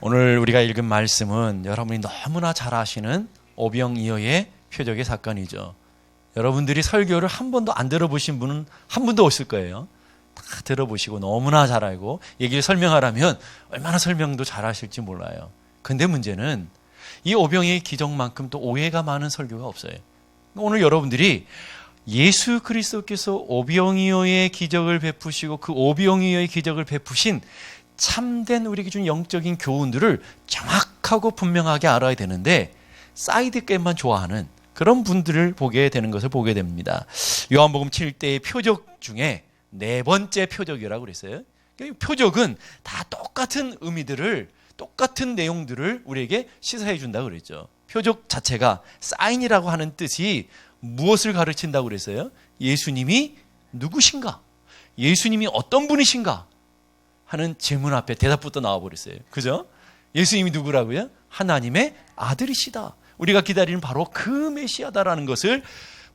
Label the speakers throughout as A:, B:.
A: 오늘 우리가 읽은 말씀은 여러분이 너무나 잘 아시는 오병이어의 표적의 사건이죠. 여러분들이 설교를 한 번도 안 들어보신 분은 한 분도 없을 거예요. 다 들어보시고 너무나 잘 알고 얘기를 설명하라면 얼마나 설명도 잘 하실지 몰라요. 근데 문제는 이 오병이어의 기적만큼 또 오해가 많은 설교가 없어요. 오늘 여러분들이 예수 그리스도께서 오병이어의 기적을 베푸시고 그 오병이어의 기적을 베푸신 참된 우리에게 준 영적인 교훈들을 정확하고 분명하게 알아야 되는데 사이드 게임만 좋아하는 그런 분들을 보게 되는 것을 보게 됩니다. 요한복음 7대의 표적 중에 네 번째 표적이라고 그랬어요. 표적은 다 똑같은 의미들을, 똑같은 내용들을 우리에게 시사해 준다고 그랬죠. 표적 자체가 사인이라고 하는 뜻이 무엇을 가르친다고 그랬어요? 예수님이 누구신가? 예수님이 어떤 분이신가? 하는 질문 앞에 대답부터 나와버렸어요. 그죠? 예수님이 누구라고요? 하나님의 아들이시다. 우리가 기다리는 바로 그 메시아다라는 것을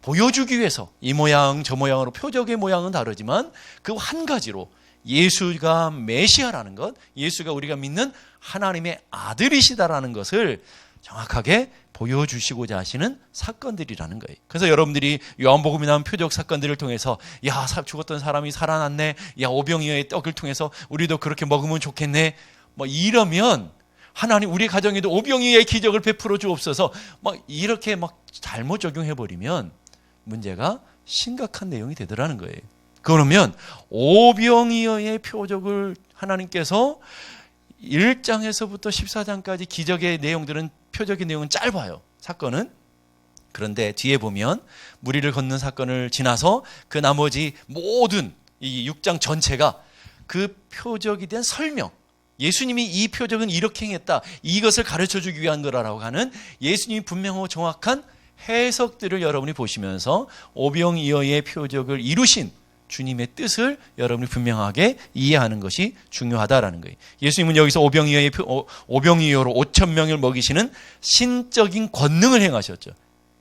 A: 보여주기 위해서 이 모양 저 모양으로 표적의 모양은 다르지만 그 한 가지로 예수가 메시아라는 것, 예수가 우리가 믿는 하나님의 아들이시다라는 것을 정확하게 보여주시고자 하시는 사건들이라는 거예요. 그래서 여러분들이 요한복음에 나온 표적 사건들을 통해서 야, 죽었던 사람이 살아났네, 야, 오병이어의 떡을 통해서 우리도 그렇게 먹으면 좋겠네, 뭐 이러면 하나님 우리 가정에도 오병이어의 기적을 베풀어 주옵소서 막 이렇게 막 잘못 적용해버리면 문제가 심각한 내용이 되더라는 거예요. 그러면 오병이어의 표적을 하나님께서 1장에서부터 14장까지 기적의 내용들은 표적의 내용은 짧아요. 사건은. 그런데 뒤에 보면 무리를 걷는 사건을 지나서 그 나머지 모든 이 6장 전체가 그 표적에 대한 설명, 예수님이 이 표적은 이렇게 행했다, 이것을 가르쳐주기 위한 거라고 하는 예수님이 분명하고 정확한 해석들을 여러분이 보시면서 오병이어의 표적을 이루신 주님의 뜻을 여러분이 분명하게 이해하는 것이 중요하다라는 거예요. 예수님은 여기서 오병이어로 5,000명을 먹이시는 신적인 권능을 행하셨죠.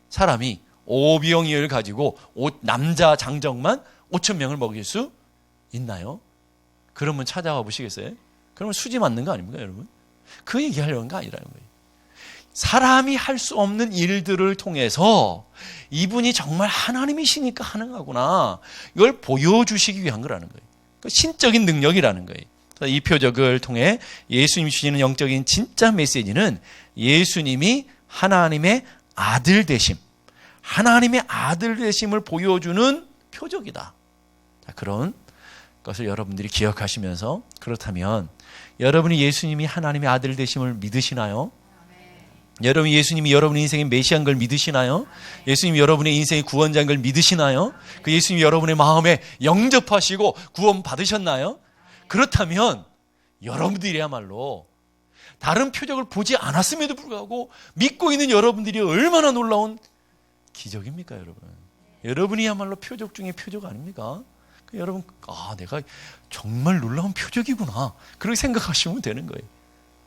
A: 사람이 오병이어를 가지고 남자 장정만 5,000명을 먹일 수 있나요? 그러면 찾아와 보시겠어요? 그러면 수지 맞는 거 아닙니까, 여러분? 그 얘기하려는 거 아니라는 거예요. 사람이 할 수 없는 일들을 통해서 이분이 정말 하나님이시니까 가능하구나, 이걸 보여주시기 위한 거라는 거예요. 신적인 능력이라는 거예요. 이 표적을 통해 예수님이 주시는 영적인 진짜 메시지는 예수님이 하나님의 아들 되심, 하나님의 아들 되심을 보여주는 표적이다. 그런 것을 여러분들이 기억하시면서, 그렇다면 여러분이 예수님이 하나님의 아들 되심을 믿으시나요? 여러분이 예수님이 여러분의 인생의 메시아인 걸 믿으시나요? 예수님이 여러분의 인생의 구원자인 걸 믿으시나요? 그 예수님이 여러분의 마음에 영접하시고 구원 받으셨나요? 그렇다면 여러분들이야말로 다른 표적을 보지 않았음에도 불구하고 믿고 있는 여러분들이 얼마나 놀라운 기적입니까, 여러분? 여러분이야말로 표적 중에 표적 아닙니까? 여러분, 내가 정말 놀라운 표적이구나, 그렇게 생각하시면 되는 거예요.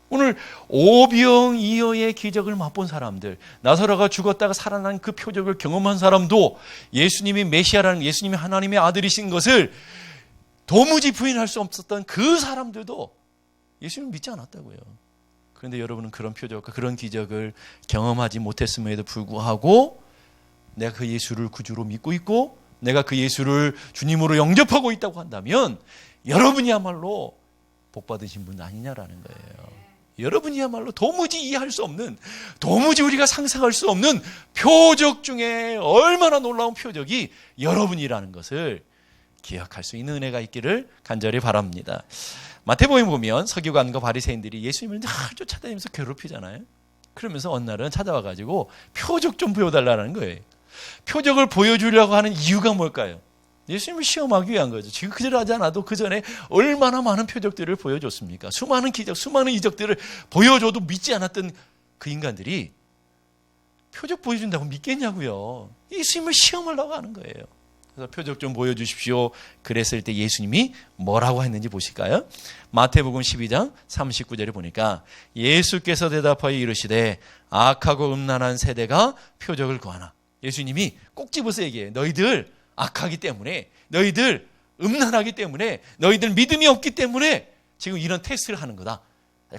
A: 오늘 오병이어의 기적을 맛본 사람들, 나사로가 죽었다가 살아난 그 표적을 경험한 사람도 예수님이 메시아라는, 예수님이 하나님의 아들이신 것을 도무지 부인할 수 없었던 그 사람들도 예수님을 믿지 않았다고요. 그런데 여러분은 그런 표적과 그런 기적을 경험하지 못했음에도 불구하고 내가 그 예수를 구주로 믿고 있고 내가 그 예수를 주님으로 영접하고 있다고 한다면 여러분이야말로 복받으신 분 아니냐라는 거예요. 여러분이야말로 도무지 이해할 수 없는, 도무지 우리가 상상할 수 없는 표적 중에 얼마나 놀라운 표적이 여러분이라는 것을 기억할 수 있는 은혜가 있기를 간절히 바랍니다. 마태복음에 보면 서기관과 바리새인들이 예수님을 늘 쫓아다니면서 괴롭히잖아요. 그러면서 어느 날은 찾아와가지고 표적 좀 보여달라는 거예요. 표적을 보여주려고 하는 이유가 뭘까요? 예수님을 시험하기 위한 거죠. 지금 그전하지 않아도 그 전에 얼마나 많은 표적들을 보여줬습니까? 수많은 기적, 수많은 이적들을 보여줘도 믿지 않았던 그 인간들이 표적 보여준다고 믿겠냐고요. 예수님을 시험하려고 하는 거예요. 그래서 표적 좀 보여주십시오. 그랬을 때 예수님이 뭐라고 했는지 보실까요? 마태복음 12장 39절에 보니까 예수께서 대답하여 이르시되 악하고 음란한 세대가 표적을 구하나. 예수님이 꼭 집어서 얘기해요. 너희들 악하기 때문에, 너희들 음란하기 때문에, 너희들 믿음이 없기 때문에 지금 이런 테스트를 하는 거다.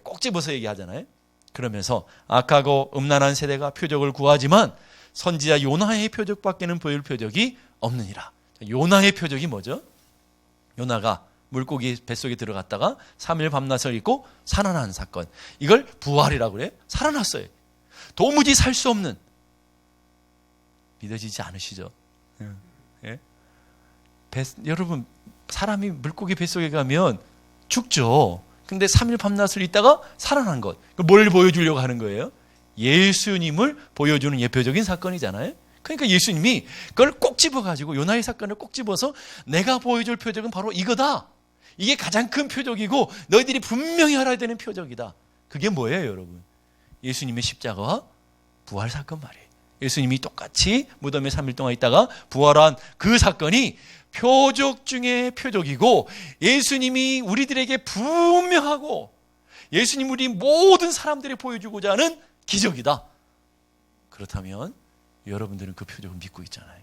A: 꼭 집어서 얘기하잖아요. 그러면서 악하고 음란한 세대가 표적을 구하지만 선지자 요나의 표적밖에는 보일 표적이 없느니라. 요나의 표적이 뭐죠? 요나가 물고기 뱃속에 들어갔다가 3일 밤낮을 잊고 살아난 사건. 이걸 부활이라고 그래요. 살아났어요. 도무지 살 수 없는. 믿어지지 않으시죠? 예? 여러분, 사람이 물고기 뱃속에 가면 죽죠. 근데 3일 밤낮을 있다가 살아난 것. 뭘 보여주려고 하는 거예요? 예수님을 보여주는 예표적인 사건이잖아요. 그러니까 예수님이 그걸 꼭 집어가지고 요나의 사건을 꼭 집어서 내가 보여줄 표적은 바로 이거다. 이게 가장 큰 표적이고 너희들이 분명히 알아야 되는 표적이다. 그게 뭐예요, 여러분? 예수님의 십자가와 부활 사건 말이에요. 예수님이 똑같이 무덤에 3일 동안 있다가 부활한 그 사건이 표적 중에 표적이고 예수님이 우리들에게 분명하고 예수님 우리 모든 사람들이 보여주고자 하는 기적이다. 그렇다면 여러분들은 그 표적을 믿고 있잖아요.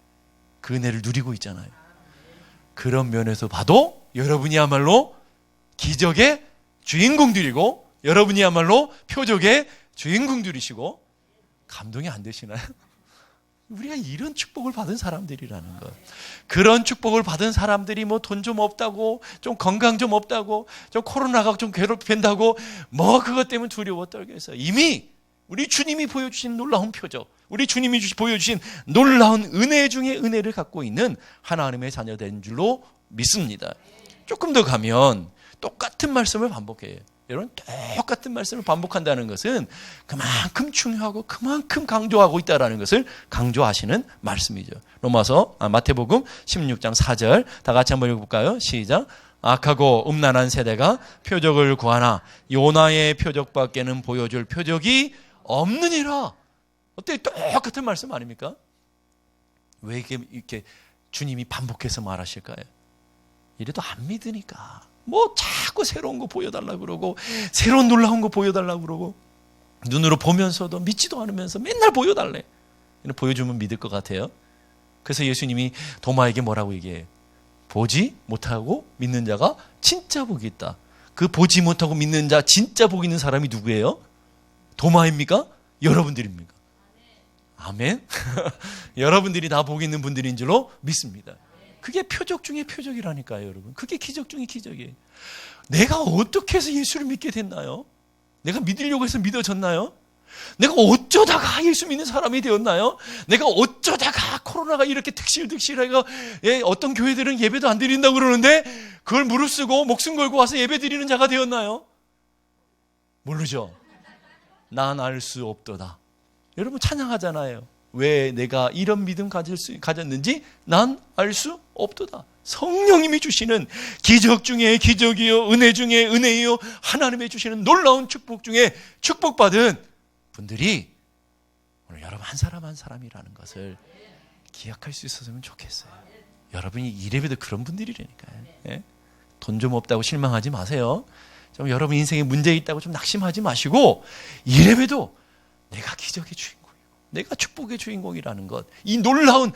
A: 그 은혜를 누리고 있잖아요. 그런 면에서 봐도 여러분이야말로 기적의 주인공들이고 여러분이야말로 표적의 주인공들이시고 감동이 안 되시나요? 우리가 이런 축복을 받은 사람들이라는 것. 그런 축복을 받은 사람들이 뭐 돈 좀 없다고, 좀 건강 좀 없다고, 좀 코로나가 좀 괴롭힌다고, 뭐 그것 때문에 두려워 떨겠어요. 이미 우리 주님이 보여주신 놀라운 표적, 우리 주님이 보여주신 놀라운 은혜 중에 은혜를 갖고 있는 하나님의 자녀된 줄로 믿습니다. 조금 더 가면 똑같은 말씀을 반복해요. 여러분, 똑같은 말씀을 반복한다는 것은 그만큼 중요하고 그만큼 강조하고 있다는 것을 강조하시는 말씀이죠. 마태복음 16장 4절 다 같이 한번 읽어볼까요? 시작. 악하고 음란한 세대가 표적을 구하나 요나의 표적밖에는 보여줄 표적이 없느니라. 어때? 똑같은 말씀 아닙니까? 왜 이렇게 주님이 반복해서 말하실까요? 이래도 안 믿으니까. 뭐 자꾸 새로운 거 보여달라고 그러고 새로운 놀라운 거 보여달라고 그러고 눈으로 보면서도 믿지도 않으면서 맨날 보여달래. 보여주면 믿을 것 같아요. 그래서 예수님이 도마에게 뭐라고 얘기해요? 보지 못하고 믿는 자가 진짜 복이 있다. 그 보지 못하고 믿는 자 진짜 복 있는 사람이 누구예요? 도마입니까? 여러분들입니까? 아멘. 여러분들이 다 복 있는 분들인 줄로 믿습니다. 그게 표적 중에 표적이라니까요, 여러분. 그게 기적 중에 기적이에요. 내가 어떻게 해서 예수를 믿게 됐나요? 내가 믿으려고 해서 믿어졌나요? 내가 어쩌다가 예수 믿는 사람이 되었나요? 내가 어쩌다가 코로나가 이렇게 득실득실해가 어떤 교회들은 예배도 안 드린다고 그러는데 그걸 무릅쓰고 목숨 걸고 와서 예배 드리는 자가 되었나요? 모르죠. 난 알 수 없도다. 여러분 찬양하잖아요. 왜 내가 이런 믿음 가졌는지 난 알 수 없도다. 성령님이 주시는 기적 중에 기적이요 은혜 중에 은혜요 하나님이 주시는 놀라운 축복 중에 축복받은 분들이 오늘 여러분 한 사람 한 사람이라는 것을 기억할 수 있었으면 좋겠어요. 여러분이 이래봬도 그런 분들이라니까요. 예? 돈 좀 없다고 실망하지 마세요. 좀 여러분 인생에 문제 있다고 좀 낙심하지 마시고 이래봬도 내가 기적의 주인공, 내가 축복의 주인공이라는 것, 이 놀라운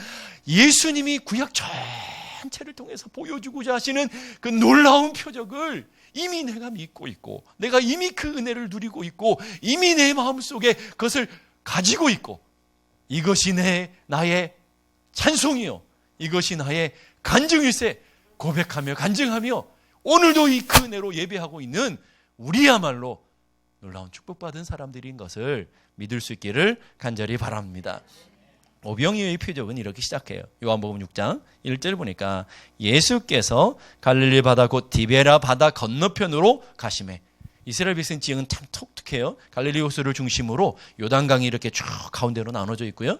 A: 예수님이 구약 전체를 통해서 보여주고자 하시는 그 놀라운 표적을 이미 내가 믿고 있고 내가 이미 그 은혜를 누리고 있고 이미 내 마음속에 그것을 가지고 있고 이것이 나의 찬송이요 이것이 나의 간증일세 고백하며 간증하며 오늘도 이 그 은혜로 예배하고 있는 우리야말로 놀라운 축복받은 사람들인 것을 믿을 수 있기를 간절히 바랍니다. 오병이어의 표적은 이렇게 시작해요. 요한복음 6장 1절 보니까 예수께서 갈릴리 바다 곧 디베라 바다 건너편으로 가시매. 이스라엘 백성 지형은 참 독특해요. 갈릴리 호수를 중심으로 요단강이 이렇게 쭉 가운데로 나눠져 있고요.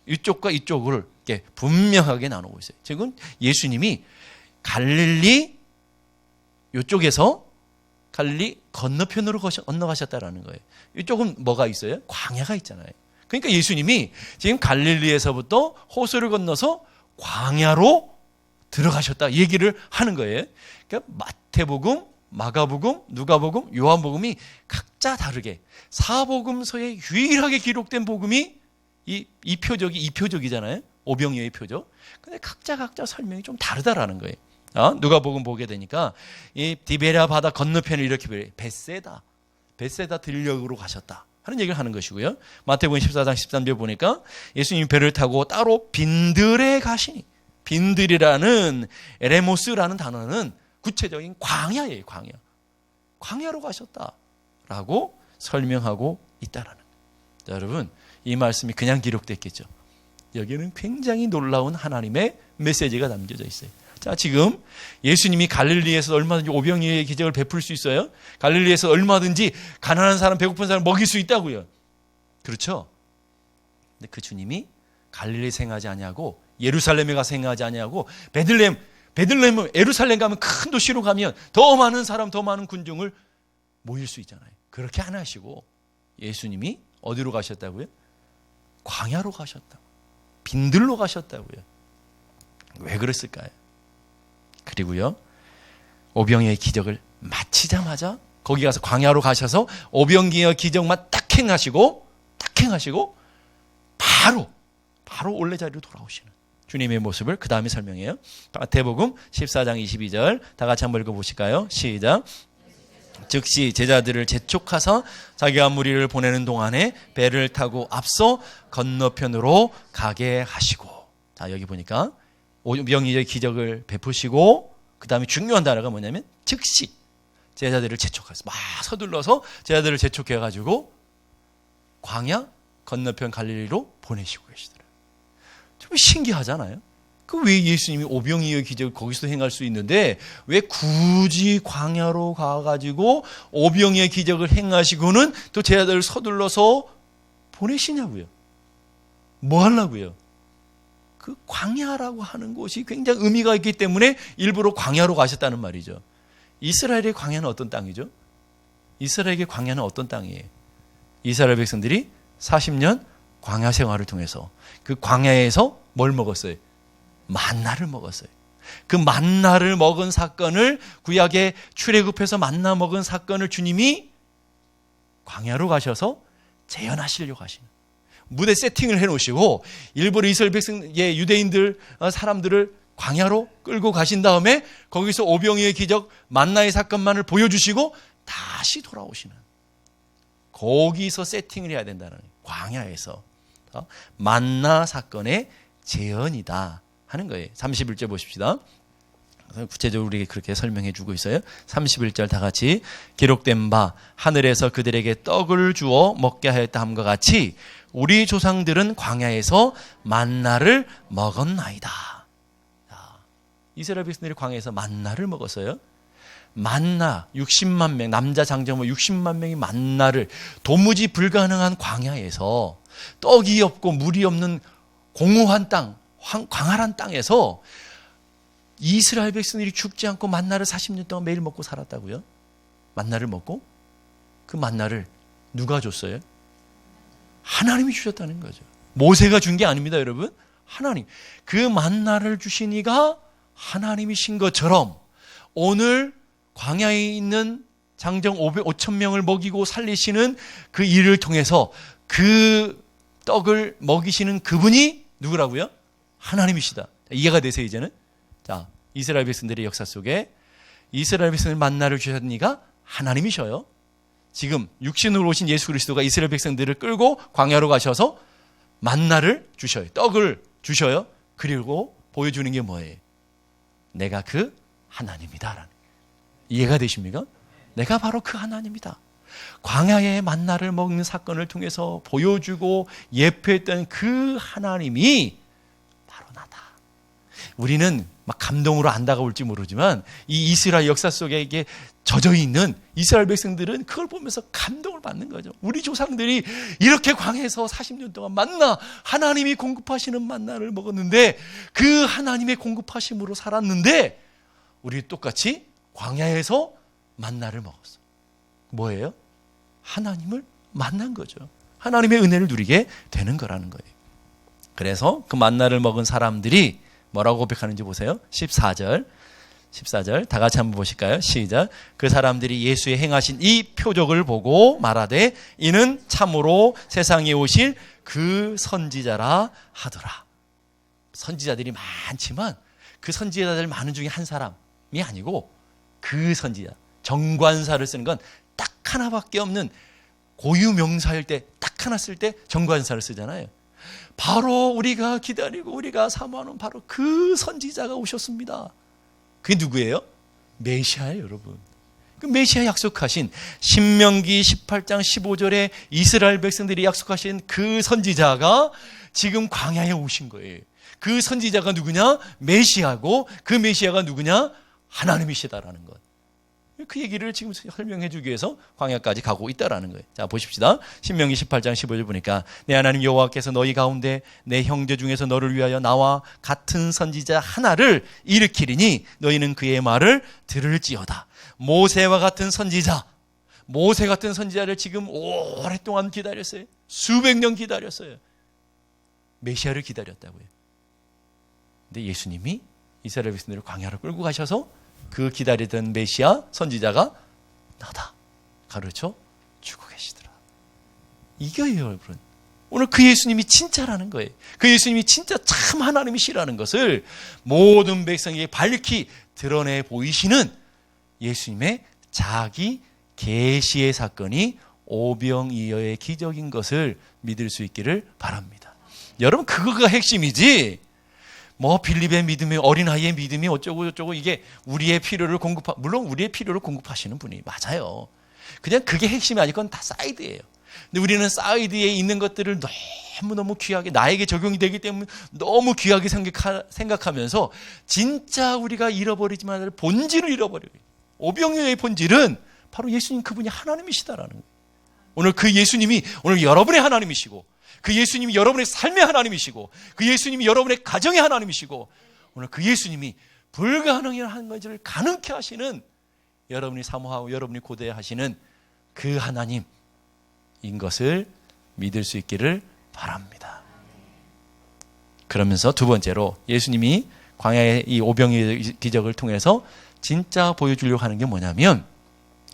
A: 이쪽과 이쪽을 이렇게 분명하게 나누고 있어요. 지금 예수님이 갈릴리 이쪽에서 갈릴리 건너편으로 건너가셨다라는 거예요. 이쪽은 뭐가 있어요? 광야가 있잖아요. 그러니까 예수님이 지금 갈릴리에서부터 호수를 건너서 광야로 들어가셨다 얘기를 하는 거예요. 그러니까 마태복음, 마가복음, 누가복음, 요한복음이 각자 다르게 사복음서에 유일하게 기록된 복음이 이 표적이잖아요. 오병이어의 표적. 근데 각자 설명이 좀 다르다라는 거예요. 누가복음 보게 되니까 이 디베랴 바다 건너편을 이렇게 베세다. 벳세다 들녘으로 가셨다 하는 얘기를 하는 것이고요. 마태복음 14장 13절 보니까 예수님이 배를 타고 따로 빈들에 가시니, 빈들이라는 에레모스라는 단어는 구체적인 광야예요. 광야로 가셨다라고 설명하고 있다라는 거예요. 자, 여러분, 이 말씀이 그냥 기록됐겠죠. 여기는 굉장히 놀라운 하나님의 메시지가 담겨져 있어요. 자, 지금 예수님이 갈릴리에서 얼마든지 오병이어의 기적을 베풀 수 있어요. 갈릴리에서 얼마든지 가난한 사람, 배고픈 사람 먹일 수 있다고요. 그렇죠? 근데 그 주님이 갈릴리에 생하지 아니하고 예루살렘에 가서 행하지 아니하고 베들레헴은 예루살렘 가면 큰 도시로 가면 더 많은 사람, 더 많은 군중을 모일 수 있잖아요. 그렇게 안 하시고 예수님이 어디로 가셨다고요? 광야로 가셨다고. 빈들로 가셨다고요. 왜 그랬을까요? 그리고요, 오병이어의 기적을 마치자마자 거기 가서 광야로 가셔서 오병이어 기적만 딱 행하시고 바로 원래 자리로 돌아오시는 주님의 모습을 그 다음에 설명해요. 마태복음 14장 22절 다 같이 한번 읽어보실까요? 시작. 즉시 제자들을 재촉하사 자기가 무리를 보내는 동안에 배를 타고 앞서 건너편으로 가게 하시고. 자, 여기 보니까 오병이어의 기적을 베푸시고 그 다음에 중요한 단어가 뭐냐면 즉시 제자들을 재촉해서 막 서둘러서 제자들을 재촉해가지고 광야 건너편 갈릴리로 보내시고 계시더라고요. 좀 신기하잖아요. 그 왜 예수님이 오병이어의 기적을 거기서 행할 수 있는데 왜 굳이 광야로 가가지고 오병이어의 기적을 행하시고는 또 제자들을 서둘러서 보내시냐고요. 뭐 하려고요? 그 광야라고 하는 곳이 굉장히 의미가 있기 때문에 일부러 광야로 가셨다는 말이죠. 이스라엘의 광야는 어떤 땅이죠? 이스라엘의 광야는 어떤 땅이에요? 이스라엘 백성들이 40년 광야 생활을 통해서 그 광야에서 뭘 먹었어요? 만나를 먹었어요. 그 만나를 먹은 사건을, 구약에 출애굽해서 만나 먹은 사건을 주님이 광야로 가셔서 재현하시려고 하시는, 무대 세팅을 해놓으시고 일부러 이스라엘 백성, 유대인들 사람들을 광야로 끌고 가신 다음에 거기서 오병이어의 기적, 만나의 사건만을 보여주시고 다시 돌아오시는, 거기서 세팅을 해야 된다는 거예요. 광야에서 만나 사건의 재현이다 하는 거예요. 31절 보십시다. 구체적으로 우리에게 그렇게 설명해 주고 있어요. 31절 다 같이. 기록된 바 하늘에서 그들에게 떡을 주어 먹게 하였다 함과 같이 우리 조상들은 광야에서 만나를 먹었나이다. 자, 이스라엘 백성들이 광야에서 만나를 먹었어요. 만나 60만 명, 남자 장정모 60만 명이 만나를, 도무지 불가능한 광야에서, 떡이 없고 물이 없는 공허한 땅, 광활한 땅에서 이스라엘 백성들이 죽지 않고 만나를 40년 동안 매일 먹고 살았다고요? 만나를 먹고? 그 만나를 누가 줬어요? 하나님이 주셨다는 거죠. 모세가 준 게 아닙니다, 여러분. 하나님. 그 만나를 주신 이가 하나님이신 것처럼 오늘 광야에 있는 장정 5,000명을 먹이고 살리시는 그 일을 통해서 그 떡을 먹이시는 그분이 누구라고요? 하나님이시다. 이해가 되세요, 이제는? 자, 이스라엘 백성들의 역사 속에 이스라엘 백성을 만나를 주셨던 이가 하나님이셔요. 지금 육신으로 오신 예수 그리스도가 이스라엘 백성들을 끌고 광야로 가셔서 만나를 주셔요. 떡을 주셔요. 그리고 보여주는 게 뭐예요? 내가 그 하나님이다. 이해가 되십니까? 내가 바로 그 하나님이다. 광야의 만나를 먹는 사건을 통해서 보여주고 예표했던 그 하나님이 바로 나다. 우리는 막 감동으로 안 다가올지 모르지만 이 이스라엘 역사 속에 이게 젖어 있는 이스라엘 백성들은 그걸 보면서 감동을 받는 거죠. 우리 조상들이 이렇게 광야에서 40년 동안 만나, 하나님이 공급하시는 만나를 먹었는데 그 하나님의 공급하심으로 살았는데 우리 똑같이 광야에서 만나를 먹었어. 뭐예요? 하나님을 만난 거죠. 하나님의 은혜를 누리게 되는 거라는 거예요. 그래서 그 만나를 먹은 사람들이 뭐라고 고백하는지 보세요. 14절 다 같이 한번 보실까요? 시작. 그 사람들이 예수의 행하신 이 표적을 보고 말하되 이는 참으로 세상에 오실 그 선지자라 하더라. 선지자들이 많지만 그 선지자들 많은 중에 한 사람이 아니고 그 선지자, 정관사를 쓰는 건 딱 하나밖에 없는 고유 명사일 때 딱 하나 쓸 때 정관사를 쓰잖아요. 바로 우리가 기다리고 우리가 사모하는 바로 그 선지자가 오셨습니다. 그게 누구예요? 메시아예요, 여러분. 그 메시아 약속하신 신명기 18장 15절에 이스라엘 백성들이 약속하신 그 선지자가 지금 광야에 오신 거예요. 그 선지자가 누구냐? 메시아고 그 메시아가 누구냐? 하나님이시다라는 것. 그 얘기를 지금 설명해 주기 위해서 광야까지 가고 있다라는 거예요. 자, 보십시다. 신명기 18장 15절 보니까 내 하나님 여호와께서 너희 가운데 내 형제 중에서 너를 위하여 나와 같은 선지자 하나를 일으키리니 너희는 그의 말을 들을지어다. 모세와 같은 선지자, 모세 같은 선지자를 지금 오랫동안 기다렸어요. 수백 년 기다렸어요. 메시아를 기다렸다고요. 근데 예수님이 이스라엘 백성들을 광야로 끌고 가셔서 그 기다리던 메시아 선지자가 나다 가르쳐 주고 계시더라. 이거예요, 여러분. 오늘 그 예수님이 진짜라는 거예요. 그 예수님이 진짜 참 하나님이시라는 것을 모든 백성에게 밝히 드러내 보이시는 예수님의 자기 계시의 사건이 오병이어의 기적인 것을 믿을 수 있기를 바랍니다. 여러분, 그거가 핵심이지 뭐 빌립의 믿음이, 어린아이의 믿음이 어쩌고 저쩌고 이게 우리의 필요를 물론 우리의 필요를 공급하시는 분이 맞아요. 그냥 그게 핵심이 아니고 그건 다 사이드예요. 근데 우리는 사이드에 있는 것들을 너무너무 귀하게 나에게 적용이 되기 때문에 너무 귀하게 생각하면서 진짜 우리가 잃어버리지 말아야 할 본질을 잃어버려요. 오병이어의 본질은 바로 예수님 그분이 하나님이시다라는 거예요. 오늘 그 예수님이 오늘 여러분의 하나님이시고 그 예수님이 여러분의 삶의 하나님이시고 그 예수님이 여러분의 가정의 하나님이시고 오늘 그 예수님이 불가능한 것을 가능케 하시는 여러분이 사모하고 여러분이 고대하시는 그 하나님인 것을 믿을 수 있기를 바랍니다. 그러면서 두 번째로 예수님이 광야의 이 오병이어의 기적을 통해서 진짜 보여주려고 하는 게 뭐냐면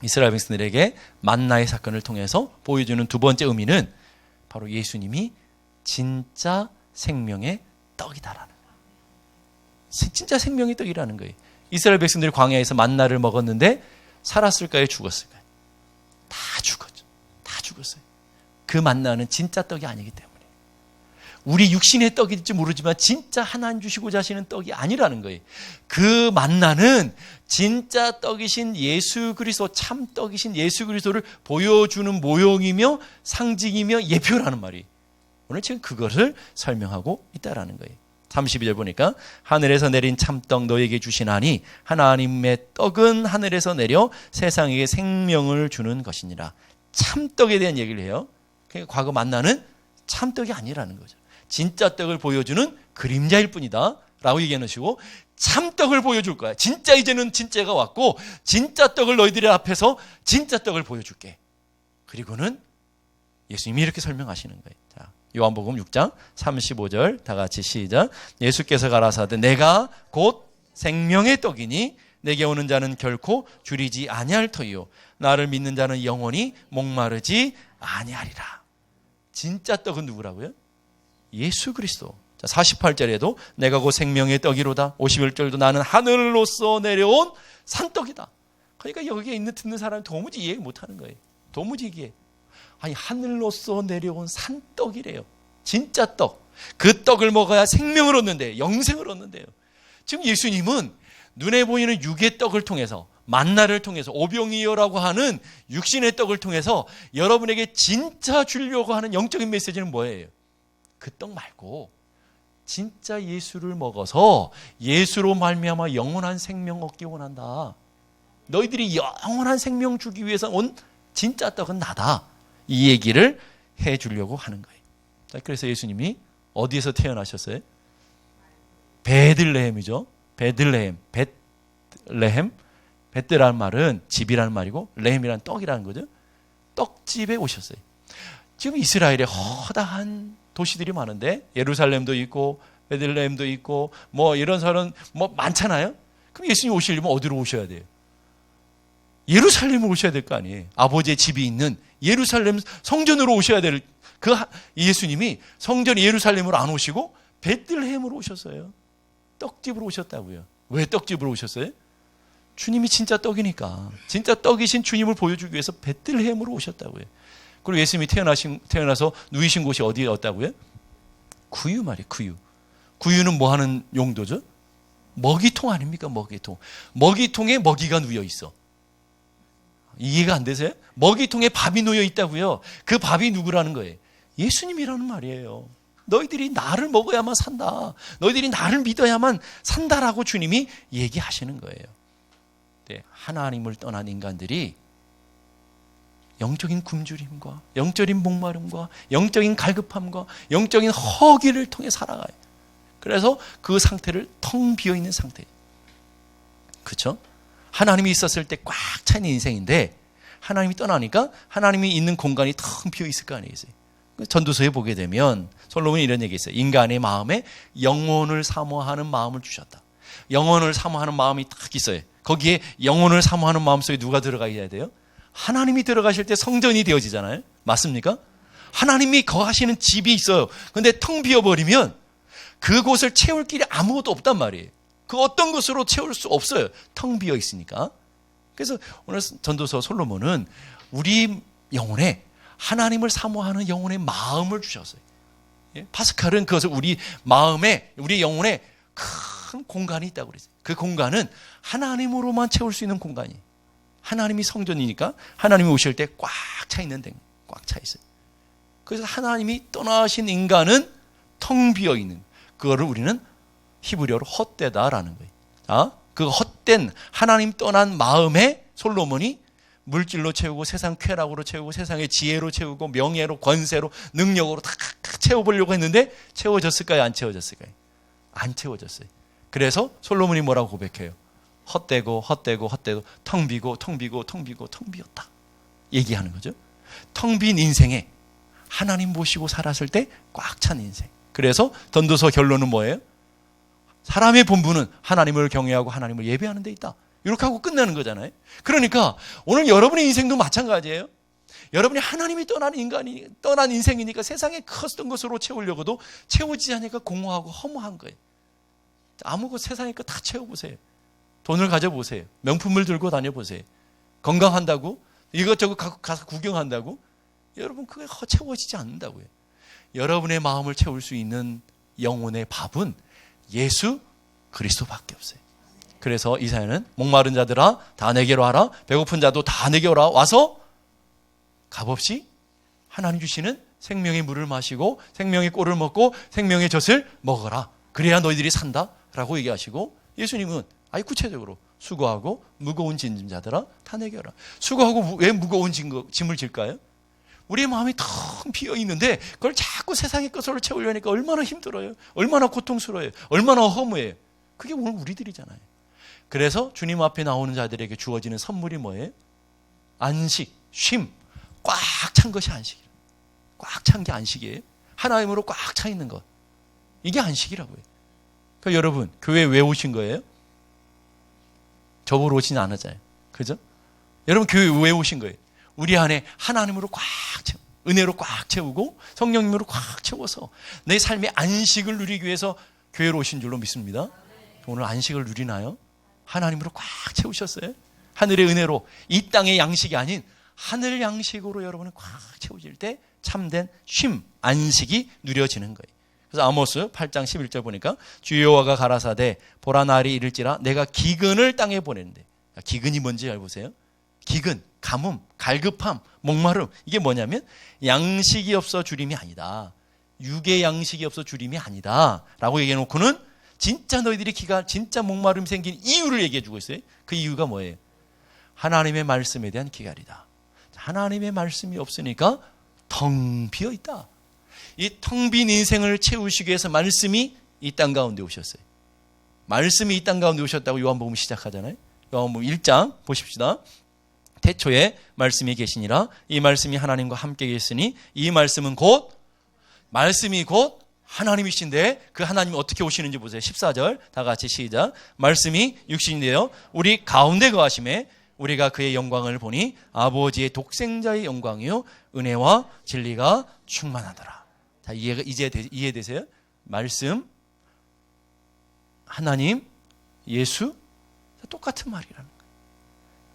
A: 이스라엘 백성들에게 만나의 사건을 통해서 보여주는 두 번째 의미는 바로 예수님이 진짜 생명의 떡이다라는 거예요. 진짜 생명의 떡이라는 거예요. 이스라엘 백성들이 광야에서 만나를 먹었는데 살았을까요? 죽었을까요? 다 죽었죠. 다 죽었어요. 그 만나는 진짜 떡이 아니기 때문에. 우리 육신의 떡일지 모르지만 진짜 하나님 주시고자 하시는 떡이 아니라는 거예요. 그 만나는 진짜 떡이신 예수 그리스도, 참 떡이신 예수 그리스도를 보여주는 모형이며 상징이며 예표라는 말이 오늘 지금 그것을 설명하고 있다라는 거예요. 32절 보니까 하늘에서 내린 참떡 너에게 주시나니 하나님의 떡은 하늘에서 내려 세상에게 생명을 주는 것이니라. 참떡에 대한 얘기를 해요. 그러니까 과거 만나는 참떡이 아니라는 거죠. 진짜 떡을 보여주는 그림자일 뿐이다 라고 얘기해 놓으시고 참떡을 보여줄 거야. 진짜 이제는 진짜가 왔고 진짜 떡을 너희들의 앞에서 진짜 떡을 보여줄게. 그리고는 예수님이 이렇게 설명하시는 거예요. 자, 요한복음 6장 35절 다 같이 시작. 예수께서 가라사대 내가 곧 생명의 떡이니 내게 오는 자는 결코 줄이지 아니할 터이요 나를 믿는 자는 영원히 목마르지 아니하리라. 진짜 떡은 누구라고요? 예수 그리스도. 자, 48절에도 내가 곧 생명의 떡이로다. 51절도 나는 하늘로서 내려온 산떡이다. 그러니까 여기에 있는 듣는 사람이 도무지 이해 못하는 거예요. 도무지 이해. 아니 하늘로서 내려온 산떡이래요. 진짜 떡. 그 떡을 먹어야 생명을 얻는데 영생을 얻는데요. 지금 예수님은 눈에 보이는 육의 떡을 통해서 만나를 통해서 오병이어라고 하는 육신의 떡을 통해서 여러분에게 진짜 주려고 하는 영적인 메시지는 뭐예요? 그 떡 말고 진짜 예수를 먹어서 예수로 말미암아 영원한 생명 얻기 원한다. 너희들이 영원한 생명 주기 위해서 온 진짜 떡은 나다. 이 얘기를 해주려고 하는 거예요. 자, 그래서 예수님이 어디에서 태어나셨어요? 베들레헴이죠. 베들레헴. 베드라는 말은 집이라는 말이고 레헴이라는 떡이라는 거죠. 떡집에 오셨어요. 지금 이스라엘에 허다한 도시들이 많은데 예루살렘도 있고 베들레헴도 있고 뭐 이런 사람 뭐 많잖아요. 그럼 예수님 오시려면 어디로 오셔야 돼요? 예루살렘으로 오셔야 될 거 아니에요. 아버지의 집이 있는 예루살렘 성전으로 오셔야 될 그 예수님이 성전 예루살렘으로 안 오시고 베들레헴으로 오셨어요. 떡집으로 오셨다고요. 왜 떡집으로 오셨어요? 주님이 진짜 떡이니까 진짜 떡이신 주님을 보여주기 위해서 베들레헴으로 오셨다고요. 그리고 예수님이 태어나서 누이신 곳이 어디였다고요? 구유 말이에요. 구유. 구유는 뭐 하는 용도죠? 먹이통 아닙니까? 먹이통. 먹이통에 먹이가 누워 있어. 이해가 안 되세요? 먹이통에 밥이 놓여 있다고요. 그 밥이 누구라는 거예요? 예수님이라는 말이에요. 너희들이 나를 먹어야만 산다. 너희들이 나를 믿어야만 산다라고 주님이 얘기하시는 거예요. 네, 하나님을 떠난 인간들이 영적인 굶주림과 영적인 목마름과 영적인 갈급함과 영적인 허기를 통해 살아가요. 그래서 그 상태를 텅 비어있는 상태. 그렇죠? 하나님이 있었을 때 꽉 찬 인생인데 하나님이 떠나니까 하나님이 있는 공간이 텅 비어있을 거 아니에요. 전도서에 보게 되면 솔로몬이 이런 얘기 있어요. 인간의 마음에 영혼을 사모하는 마음을 주셨다. 영혼을 사모하는 마음이 딱 있어요. 거기에 영혼을 사모하는 마음 속에 누가 들어가야 돼요? 하나님이 들어가실 때 성전이 되어지잖아요. 맞습니까? 하나님이 거하시는 집이 있어요. 근데 텅 비어버리면 그곳을 채울 길이 아무것도 없단 말이에요. 그 어떤 것으로 채울 수 없어요. 텅 비어 있으니까. 그래서 오늘 전도서 솔로몬은 우리 영혼에 하나님을 사모하는 영혼의 마음을 주셨어요. 파스칼은 그것을 우리 마음에, 우리 영혼에 큰 공간이 있다고 그랬어요. 그 공간은 하나님으로만 채울 수 있는 공간이에요. 하나님이 성전이니까 하나님이 오실 때 꽉 차 있는 데, 꽉 차 있어요. 그래서 하나님이 떠나신 인간은 텅 비어 있는, 그거를 우리는 히브리어로 헛되다라는 거예요. 그 헛된 하나님 떠난 마음에 솔로몬이 물질로 채우고 세상 쾌락으로 채우고 세상의 지혜로 채우고 명예로 권세로 능력으로 다 채워보려고 했는데 채워졌을까요? 안 채워졌을까요? 안 채워졌어요. 그래서 솔로몬이 뭐라고 고백해요? 헛되고 헛되고 헛되고 텅 비고 텅 비고 텅 비고 텅 비었다 얘기하는 거죠. 텅 빈 인생에 하나님 모시고 살았을 때 꽉 찬 인생. 그래서 전도서 결론은 뭐예요? 사람의 본분은 하나님을 경외하고 하나님을 예배하는 데 있다. 이렇게 하고 끝내는 거잖아요. 그러니까 오늘 여러분의 인생도 마찬가지예요. 여러분이 하나님이 떠난 인생이니까 세상에 컸던 것으로 채우려고도 채워지지 않으니까 공허하고 허무한 거예요. 아무것도 세상에 거 다 채워보세요. 돈을 가져보세요. 명품을 들고 다녀보세요. 건강한다고 이것저것 가서 구경한다고 여러분 그게 채워지지 않는다고요. 여러분의 마음을 채울 수 있는 영혼의 밥은 예수 그리스도밖에 없어요. 그래서 이사야는 목마른 자들아 다 내게로 와라, 배고픈 자도 다 내게 오라, 와서 값없이 하나님 주시는 생명의 물을 마시고 생명의 꼴을 먹고 생명의 젖을 먹어라. 그래야 너희들이 산다 라고 얘기하시고, 예수님은 아예 구체적으로 수고하고 무거운 짐자들아 다 내게 오라. 수고하고 왜 무거운 짐을 질까요? 우리의 마음이 텅 비어있는데 그걸 자꾸 세상의 것으로 채우려니까 얼마나 힘들어요. 얼마나 고통스러워요. 얼마나 허무해요. 그게 오늘 우리들이잖아요. 그래서 주님 앞에 나오는 자들에게 주어지는 선물이 뭐예요? 안식, 쉼. 꽉 찬 것이 안식이에요. 꽉 찬 게 안식이에요. 하나님으로 꽉 차 있는 것. 이게 안식이라고요. 그러니까 여러분, 교회에 왜 오신 거예요? 저보러 오지는 않았잖아요. 그죠? 여러분, 교회에 왜 오신 거예요? 우리 안에 하나님으로 꽉 채우고, 은혜로 꽉 채우고, 성령님으로 꽉 채워서 내 삶의 안식을 누리기 위해서 교회로 오신 줄로 믿습니다. 오늘 안식을 누리나요? 하나님으로 꽉 채우셨어요? 하늘의 은혜로, 이 땅의 양식이 아닌 하늘 양식으로 여러분이 꽉 채워질 때 참된 쉼, 안식이 누려지는 거예요. 그래서 아모스 8장 11절 보니까 주 여호와가 가라사대 보라 날이 이를지라 내가 기근을 땅에 보내는데, 기근이 뭔지 잘 보세요. 기근, 가뭄, 갈급함, 목마름, 이게 뭐냐면 양식이 없어 주림이 아니다. 육의 양식이 없어 주림이 아니다 라고 얘기해 놓고는 진짜 너희들이 진짜 목마름 생긴 이유를 얘기해 주고 있어요. 그 이유가 뭐예요? 하나님의 말씀에 대한 기갈이다. 하나님의 말씀이 없으니까 텅 비어 있다. 이 텅 빈 인생을 채우시기 위해서 말씀이 이 땅 가운데 오셨어요. 말씀이 이 땅 가운데 오셨다고 요한복음 시작하잖아요. 요한복음 1장 보십시다. 태초에 말씀이 계시니라. 이 말씀이 하나님과 함께 계시니 이 말씀은 말씀이 곧 하나님이신데 그 하나님이 어떻게 오시는지 보세요. 14절 다 같이 시작. 말씀이 육신인데요 우리 가운데 거하심에 우리가 그의 영광을 보니 아버지의 독생자의 영광이요 은혜와 진리가 충만하더라. 자, 이제 이해되세요? 말씀, 하나님, 예수 똑같은 말이라는 거예요.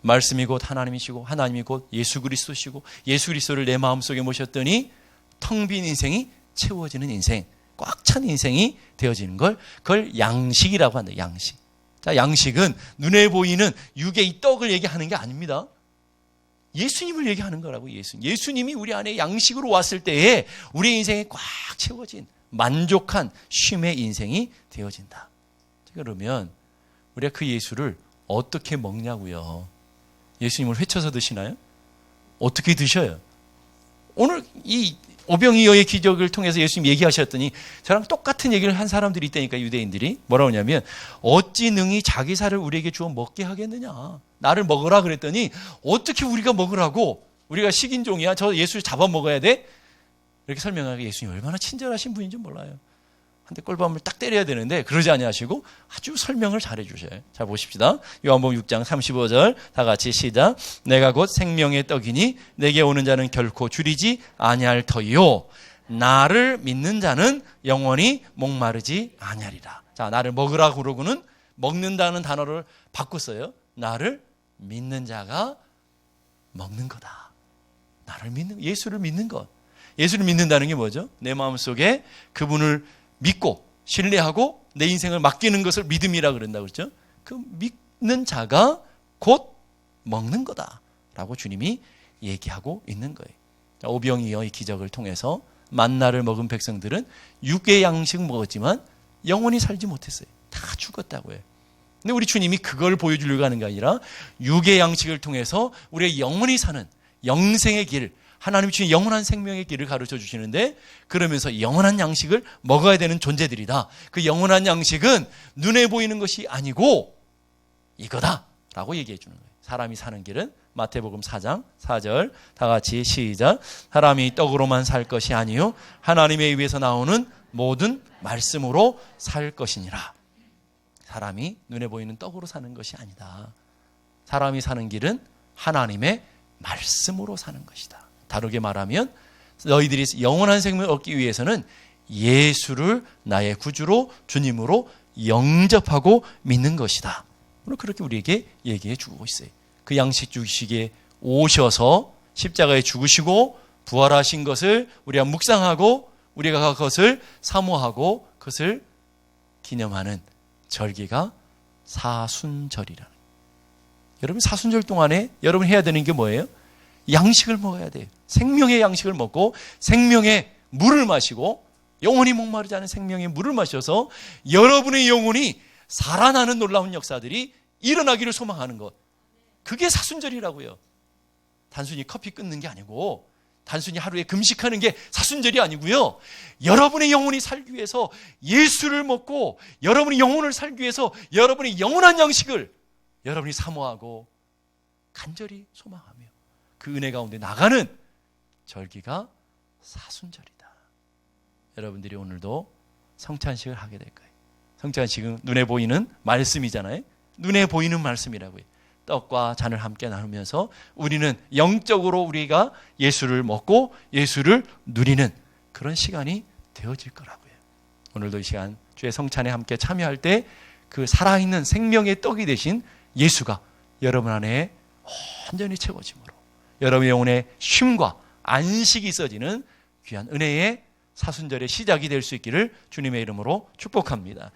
A: 말씀이 곧 하나님이시고 하나님이 곧 예수 그리스도시고 예수 그리스도를 내 마음속에 모셨더니 텅 빈 인생이 채워지는 인생, 꽉 찬 인생이 되어지는 걸, 그걸 양식이라고 한다. 양식. 자, 양식은 눈에 보이는 육의 이 떡을 얘기하는 게 아닙니다. 예수님을 얘기하는 거라고. 예수님이 우리 안에 양식으로 왔을 때에 우리 인생이 꽉 채워진 만족한 쉼의 인생이 되어진다. 그러면 우리가 그 예수를 어떻게 먹냐고요? 예수님을 회쳐서 드시나요? 어떻게 드셔요? 오늘 이 오병이어의 기적을 통해서 예수님 얘기하셨더니 저랑 똑같은 얘기를 한 사람들이 있다니까, 유대인들이. 뭐라고 하냐면 어찌 능히 자기 살을 우리에게 주어 먹게 하겠느냐. 나를 먹으라 그랬더니 어떻게 우리가 먹으라고? 우리가 식인종이야. 저 예수를 잡아먹어야 돼? 이렇게 설명하기에 예수님 얼마나 친절하신 분인지 몰라요. 한 대 꼴밤을 딱 때려야 되는데 그러지 아니하시고 아주 설명을 잘해 주셔요. 자, 보십시다. 요한복음 6장 35절 다 같이 시작. 내가 곧 생명의 떡이니 내게 오는 자는 결코 줄이지 아니할 터이요 나를 믿는 자는 영원히 목마르지 아니하리라. 자, 나를 먹으라고 그러고는 먹는다는 단어를 바꿨어요. 나를 믿는 자가 먹는 거다. 나를 믿는, 예수를 믿는 것. 예수를 믿는다는 게 뭐죠? 내 마음속에 그분을 믿고 신뢰하고 내 인생을 맡기는 것을 믿음이라 그런다고 그랬죠. 그 믿는 자가 곧 먹는 거다라고 주님이 얘기하고 있는 거예요. 오병이어의 기적을 통해서 만나를 먹은 백성들은 육의 양식 먹었지만 영원히 살지 못했어요. 다 죽었다고요. 근데 우리 주님이 그걸 보여주려고 하는 게 아니라 육의 양식을 통해서 우리가 영원히 사는 영생의 길, 하나님 주신 영원한 생명의 길을 가르쳐 주시는데, 그러면서 영원한 양식을 먹어야 되는 존재들이다. 그 영원한 양식은 눈에 보이는 것이 아니고 이거다라고 얘기해 주는 거예요. 사람이 사는 길은 마태복음 4장 4절 다 같이 시작. 사람이 떡으로만 살 것이 아니요 하나님의 입에서 나오는 모든 말씀으로 살 것이니라. 사람이 눈에 보이는 떡으로 사는 것이 아니다. 사람이 사는 길은 하나님의 말씀으로 사는 것이다. 다르게 말하면 너희들이 영원한 생명을 얻기 위해서는 예수를 나의 구주로 주님으로 영접하고 믿는 것이다. 오늘 그렇게 우리에게 얘기해 주고 있어요. 그 양식 주시기에 오셔서 십자가에 죽으시고 부활하신 것을 우리가 묵상하고 우리가 그것을 사모하고 그것을 기념하는 절기가 사순절이라는 거예요. 여러분, 사순절 동안에 여러분 해야 되는 게 뭐예요? 양식을 먹어야 돼요. 생명의 양식을 먹고 생명의 물을 마시고 영원히 목마르지 않은 생명의 물을 마셔서 여러분의 영혼이 살아나는 놀라운 역사들이 일어나기를 소망하는 것. 그게 사순절이라고요. 단순히 커피 끊는 게 아니고 단순히 하루에 금식하는 게 사순절이 아니고요. 여러분의 영혼이 살기 위해서 예수를 먹고 여러분의 영혼을 살기 위해서 여러분의 영원한 양식을 여러분이 사모하고 간절히 소망하며 그 은혜 가운데 나가는 절기가 사순절이다. 여러분들이 오늘도 성찬식을 하게 될 거예요. 성찬식은 눈에 보이는 말씀이잖아요. 눈에 보이는 말씀이라고요. 떡과 잔을 함께 나누면서 우리는 영적으로 우리가 예수를 먹고 예수를 누리는 그런 시간이 되어질 거라고요. 오늘도 이 시간 주의 성찬에 함께 참여할 때 그 살아있는 생명의 떡이 되신 예수가 여러분 안에 온전히 채워짐으로 여러분의 영혼의 쉼과 안식이 있어지는 귀한 은혜의 사순절의 시작이 될 수 있기를 주님의 이름으로 축복합니다.